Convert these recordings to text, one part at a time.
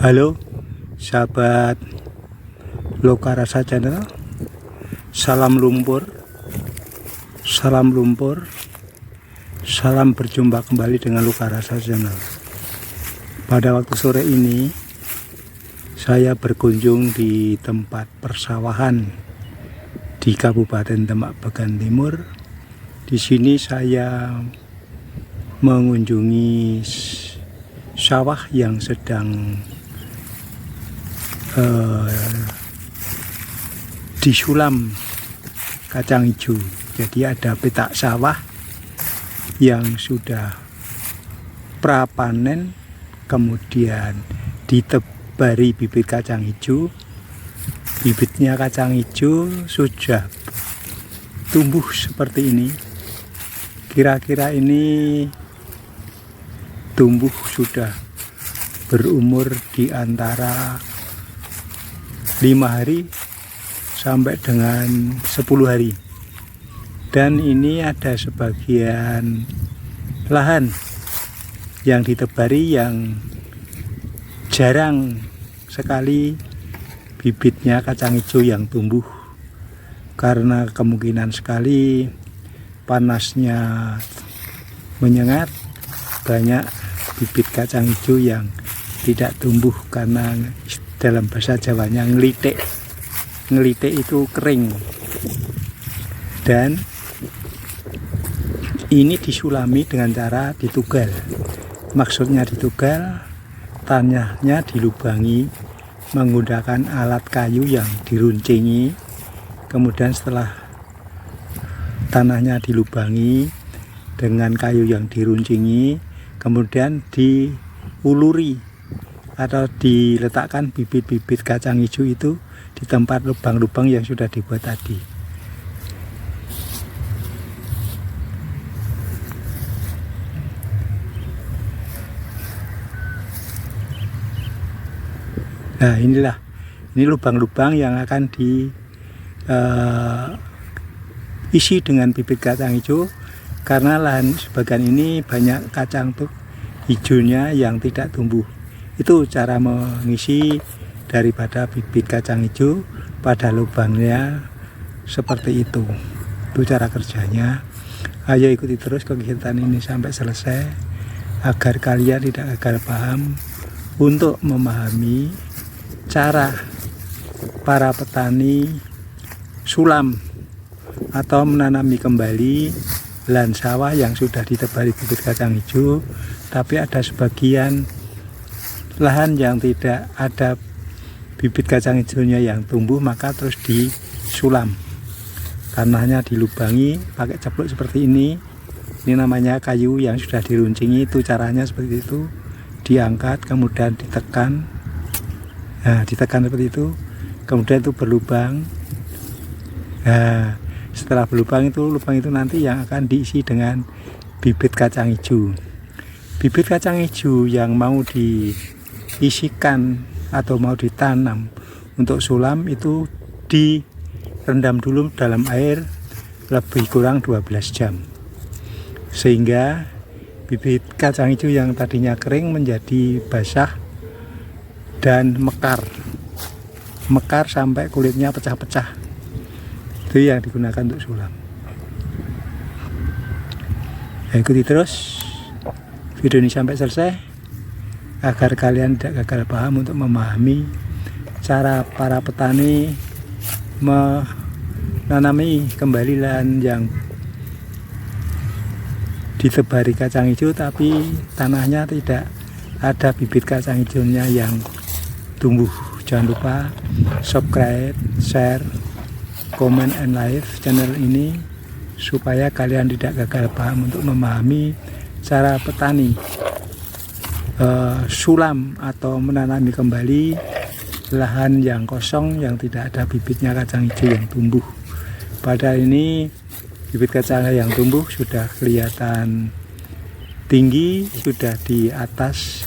Halo sahabat Lokarasa Channel, salam lumpur, salam berjumpa kembali dengan Lokarasa Channel. Pada waktu sore ini saya berkunjung di tempat persawahan di Kabupaten Demak Bagan Timur. Di sini saya mengunjungi sawah yang sedang disulam kacang hijau. Jadi ada petak sawah yang sudah prapanen, kemudian ditebari bibit kacang hijau. Bibitnya kacang hijau sudah tumbuh seperti ini. Kira-kira ini tumbuh sudah berumur di antara 5 hari sampai dengan 10 hari. Dan ini ada sebagian lahan yang ditebari yang jarang sekali bibitnya kacang hijau yang tumbuh, karena kemungkinan sekali panasnya menyengat, banyak bibit kacang hijau yang tidak tumbuh karena dalam bahasa Jawanya ngelitik. Ngelitik itu kering. Dan ini disulami dengan cara ditugal. Maksudnya ditugal, tanahnya dilubangi menggunakan alat kayu yang diruncingi. Kemudian setelah tanahnya dilubangi dengan kayu yang diruncingi, kemudian diuluri atau diletakkan bibit-bibit kacang hijau itu di tempat lubang-lubang yang sudah dibuat tadi. Nah, ini lubang-lubang yang akan diisi dengan bibit kacang hijau, karena lahan sebagian ini banyak kacang hijaunya yang tidak tumbuh. Itu cara mengisi daripada bibit kacang hijau pada lubangnya seperti itu. Itu cara kerjanya. Ayo ikuti terus kegiatan ini sampai selesai agar kalian tidak gagal paham untuk memahami cara para petani sulam atau menanami kembali lahan sawah yang sudah ditebari bibit kacang hijau, tapi ada sebagian lahan yang tidak ada bibit kacang hijaunya yang tumbuh, maka terus disulam. Tanahnya dilubangi pakai ceplok seperti ini. Ini namanya kayu yang sudah diruncingi. Itu caranya seperti itu. Diangkat kemudian ditekan. Nah, ditekan seperti itu. Kemudian itu berlubang. Nah, setelah berlubang itu, lubang itu nanti yang akan diisi dengan bibit kacang hijau. Bibit kacang hijau yang mau diisikan atau mau ditanam untuk sulam itu direndam dulu dalam air lebih kurang 12 jam, sehingga bibit kacang hijau yang tadinya kering menjadi basah dan mekar sampai kulitnya pecah-pecah. Itu yang digunakan untuk sulam. Ya, ikuti terus video ini sampai selesai agar kalian tidak gagal paham untuk memahami cara para petani menanami kembali lahan yang ditebari kacang hijau tapi tanahnya tidak ada bibit kacang hijaunya yang tumbuh. Jangan lupa subscribe, share, comment, and like channel ini supaya kalian tidak gagal paham untuk memahami cara petani sulam atau menanami kembali lahan yang kosong yang tidak ada bibitnya kacang hijau yang tumbuh. Pada ini bibit kacang yang tumbuh sudah kelihatan tinggi, sudah di atas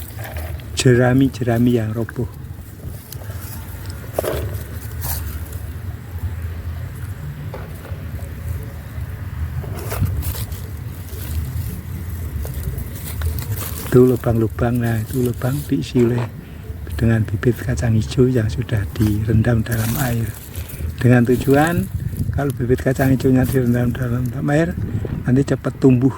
jerami-jerami yang roboh. Itu lubang-lubang, nah itu lubang diisi oleh dengan bibit kacang hijau yang sudah direndam dalam air, dengan tujuan kalau bibit kacang hijaunya direndam dalam air nanti cepat tumbuh.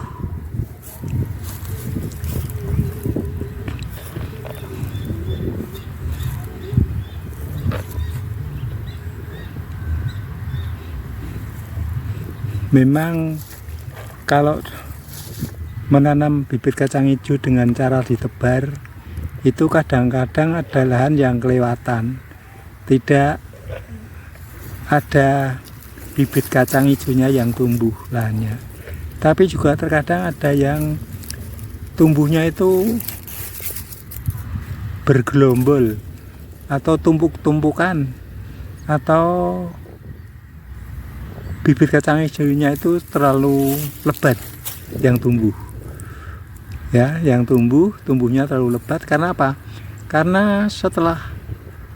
Memang kalau menanam bibit kacang hijau dengan cara ditebar itu kadang-kadang ada lahan yang kelewatan, tidak ada bibit kacang hijaunya yang tumbuh lahannya. Tapi juga terkadang ada yang tumbuhnya itu bergelombol atau tumpuk-tumpukan, atau bibit kacang hijaunya itu terlalu lebat yang tumbuh. Ya, yang tumbuhnya terlalu lebat. Karena apa? Karena setelah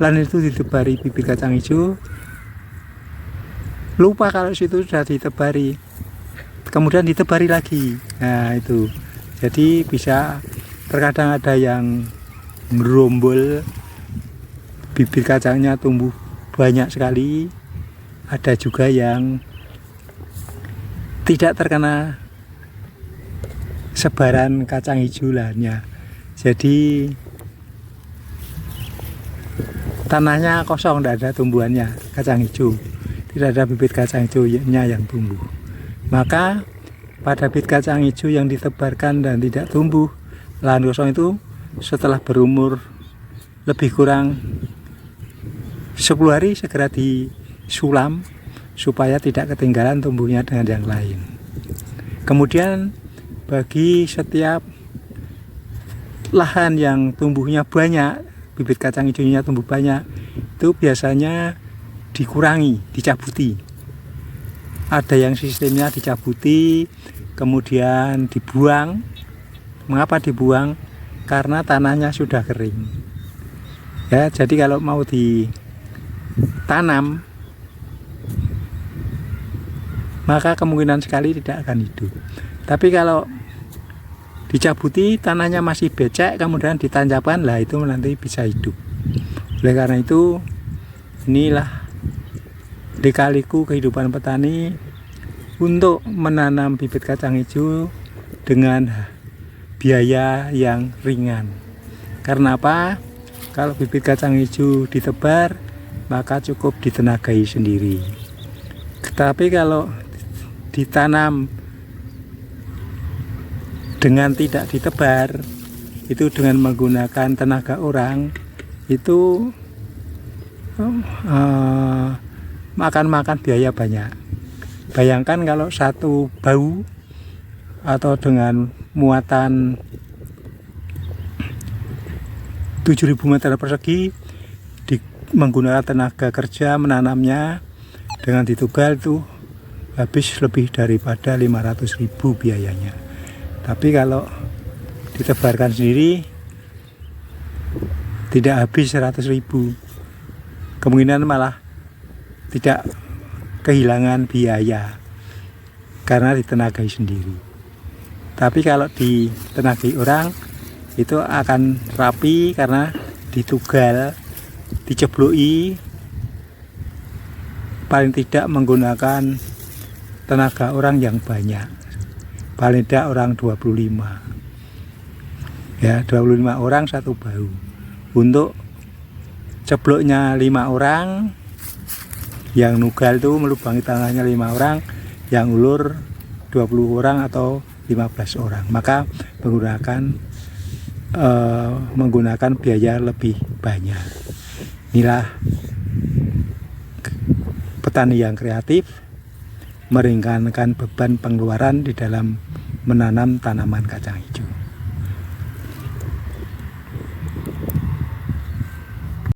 lahan itu ditebari bibit kacang hijau, lupa kalau situ sudah ditebari, kemudian ditebari lagi. Nah itu, jadi bisa terkadang ada yang merombol, bibit kacangnya tumbuh banyak sekali, ada juga yang tidak terkena sebaran kacang hijau lahannya, jadi tanahnya kosong, tidak ada tumbuhannya kacang hijau, tidak ada bibit kacang hijaunya yang tumbuh. Maka pada bibit kacang hijau yang ditebarkan dan tidak tumbuh, lahan kosong itu setelah berumur lebih kurang 10 hari segera disulam supaya tidak ketinggalan tumbuhnya dengan yang lain. Kemudian bagi setiap lahan yang tumbuhnya banyak, bibit kacang hijaunya tumbuh banyak, itu biasanya dikurangi, dicabuti. Ada yang sistemnya dicabuti, kemudian dibuang. Mengapa dibuang? Karena tanahnya sudah kering. Ya, jadi kalau mau ditanam, maka kemungkinan sekali tidak akan hidup. Tapi kalau dicabuti, tanahnya masih becek, kemudian ditancapkan, lah itu nanti bisa hidup. Oleh karena itu, inilah lika-liku kehidupan petani untuk menanam bibit kacang hijau dengan biaya yang ringan. Karena apa? Kalau bibit kacang hijau ditebar, maka cukup ditenagai sendiri. Tetapi kalau ditanam dengan tidak ditebar, itu dengan menggunakan tenaga orang, itu makan biaya banyak. Bayangkan kalau satu bau atau dengan muatan 7.000 meter persegi menggunakan tenaga kerja menanamnya dengan ditugal, itu habis lebih daripada 500.000 biayanya. Tapi kalau ditebarkan sendiri tidak habis 100.000, kemungkinan malah tidak kehilangan biaya karena ditenagai sendiri. Tapi kalau ditenagai orang itu akan rapi karena ditugal, dicebloki, paling tidak menggunakan tenaga orang yang banyak, paling tidak orang 25, ya 25 orang satu bau. Untuk cebloknya 5 orang, yang nugal itu melubangi tanahnya 5 orang, yang ulur 20 orang atau 15 orang, maka menggunakan biaya lebih banyak. Inilah petani yang kreatif, meringankan beban pengeluaran di dalam menanam tanaman kacang hijau.